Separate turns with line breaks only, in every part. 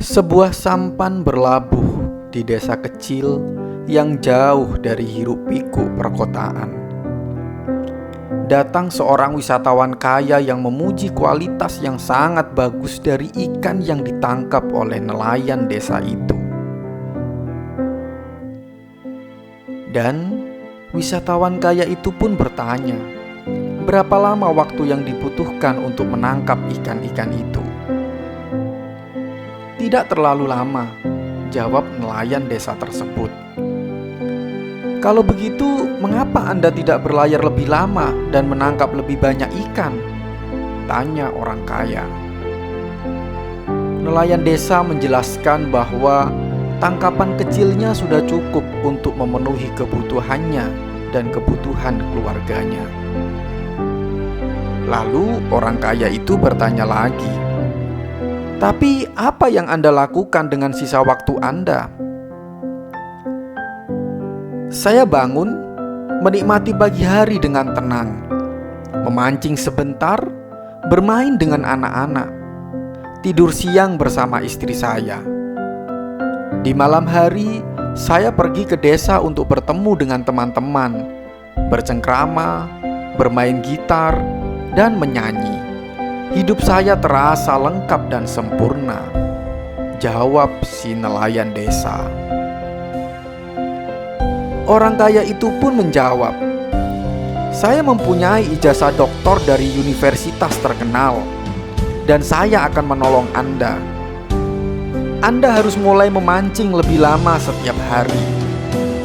Sebuah sampan berlabuh di desa kecil yang jauh dari hiruk-pikuk perkotaan. Datang seorang wisatawan kaya yang memuji kualitas yang sangat bagus dari ikan yang ditangkap oleh nelayan desa itu. Dan wisatawan kaya itu pun bertanya, berapa lama waktu yang dibutuhkan untuk menangkap ikan-ikan itu? Tidak terlalu lama, jawab nelayan desa tersebut. Kalau begitu, mengapa Anda tidak berlayar lebih lama dan menangkap lebih banyak ikan? Tanya orang kaya. Nelayan desa menjelaskan bahwa tangkapan kecilnya sudah cukup untuk memenuhi kebutuhannya dan kebutuhan keluarganya. Lalu orang kaya itu bertanya lagi, "Tapi apa yang Anda lakukan dengan sisa waktu Anda?" "Saya bangun, menikmati pagi hari dengan tenang, memancing sebentar, bermain dengan anak-anak, tidur siang bersama istri saya. Di malam hari, saya pergi ke desa untuk bertemu dengan teman-teman, bercengkrama, bermain gitar, dan menyanyi. Hidup saya terasa lengkap dan sempurna," jawab si nelayan desa. Orang kaya itu pun menjawab, "Saya mempunyai ijazah doktor dari universitas terkenal, dan saya akan menolong Anda. Anda harus mulai memancing lebih lama setiap hari.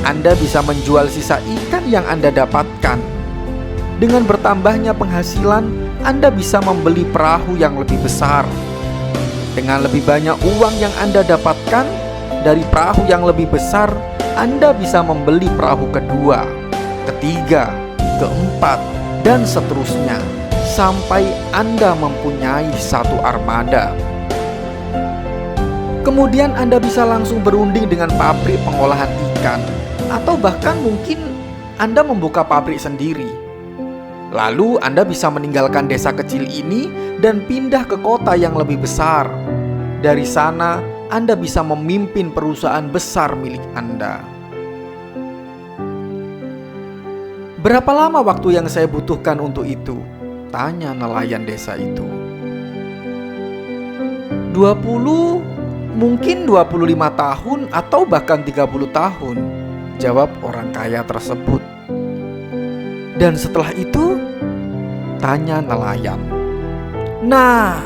Anda bisa menjual sisa ikan yang Anda dapatkan. Dengan bertambahnya penghasilan, Anda bisa membeli perahu yang lebih besar. Dengan lebih banyak uang yang Anda dapatkan dari perahu yang lebih besar, Anda bisa membeli perahu kedua, ketiga, keempat, dan seterusnya sampai Anda mempunyai satu armada. Kemudian Anda bisa langsung berunding dengan pabrik pengolahan ikan, atau bahkan mungkin Anda membuka pabrik sendiri. Lalu Anda bisa meninggalkan desa kecil ini dan pindah ke kota yang lebih besar. Dari sana, Anda bisa memimpin perusahaan besar milik Anda." "Berapa lama waktu yang saya butuhkan untuk itu?" tanya nelayan desa itu. 20, mungkin 25 tahun atau bahkan 30 tahun, jawab orang kaya tersebut. "Dan setelah itu?" tanya nelayan. "Nah,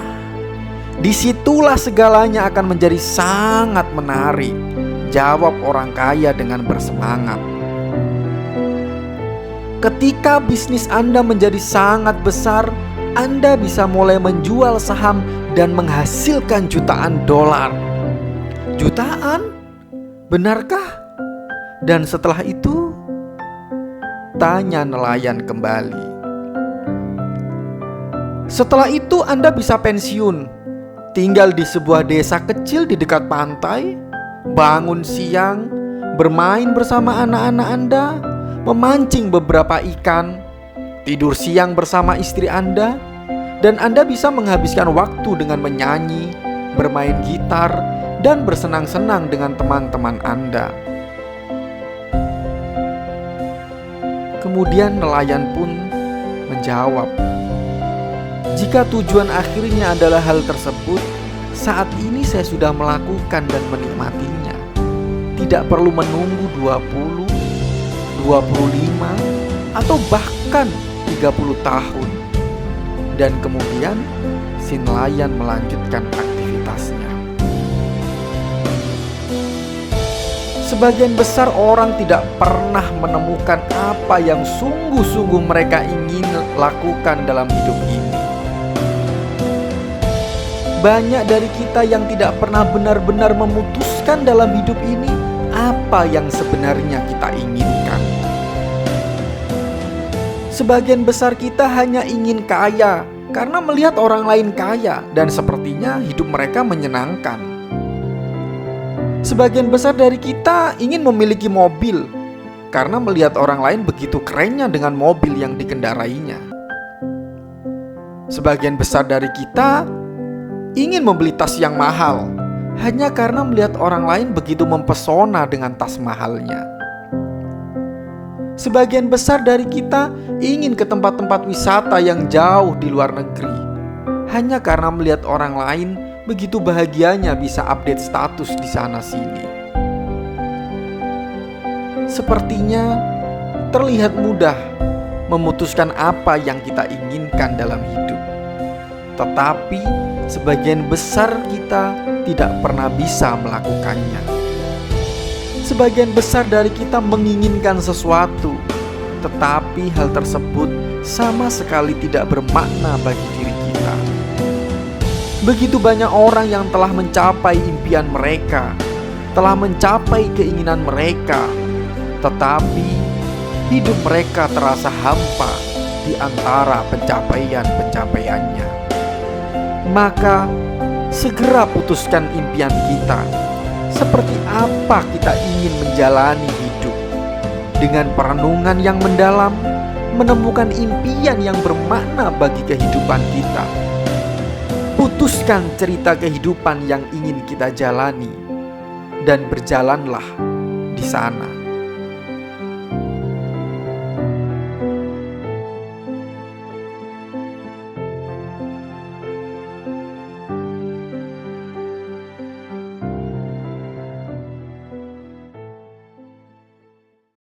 disitulah segalanya akan menjadi sangat menarik," jawab orang kaya dengan bersemangat. "Ketika bisnis Anda menjadi sangat besar, Anda bisa mulai menjual saham dan menghasilkan jutaan dolar." "Jutaan? Benarkah? Dan setelah itu?" tanya nelayan kembali. "Setelah itu Anda bisa pensiun, tinggal di sebuah desa kecil di dekat pantai, bangun siang, bermain bersama anak-anak Anda, memancing beberapa ikan, tidur siang bersama istri Anda, dan Anda bisa menghabiskan waktu dengan menyanyi, bermain gitar, dan bersenang-senang dengan teman-teman Anda." Kemudian nelayan pun menjawab, "Jika tujuan akhirnya adalah hal tersebut, saat ini saya sudah melakukan dan menikmatinya. Tidak perlu menunggu 20, 25, atau bahkan 30 tahun." Dan kemudian si nelayan melanjutkan aktivitasnya. Sebagian besar orang tidak pernah menemukan apa yang sungguh-sungguh mereka ingin lakukan dalam hidup ini. Banyak dari kita yang tidak pernah benar-benar memutuskan dalam hidup ini apa yang sebenarnya kita inginkan. Sebagian besar kita hanya ingin kaya karena melihat orang lain kaya dan sepertinya hidup mereka menyenangkan. Sebagian besar dari kita ingin memiliki mobil karena melihat orang lain begitu kerennya dengan mobil yang dikendarainya. Sebagian besar dari kita ingin membeli tas yang mahal hanya karena melihat orang lain begitu mempesona dengan tas mahalnya. Sebagian besar dari kita ingin ke tempat-tempat wisata yang jauh di luar negeri, hanya karena melihat orang lain begitu bahagianya bisa update status di sana-sini. Sepertinya terlihat mudah memutuskan apa yang kita inginkan dalam hidup. Tetapi sebagian besar kita tidak pernah bisa melakukannya. Sebagian besar dari kita menginginkan sesuatu, tetapi hal tersebut sama sekali tidak bermakna bagi diri kita. Begitu banyak orang yang telah mencapai impian mereka, telah mencapai keinginan mereka, tetapi hidup mereka terasa hampa di antara pencapaian-pencapaiannya. Maka segera putuskan impian kita. Seperti apa kita ingin menjalani hidup? Dengan perenungan yang mendalam, menemukan impian yang bermakna bagi kehidupan kita. Putuskan cerita kehidupan yang ingin kita jalani, dan berjalanlah di sana.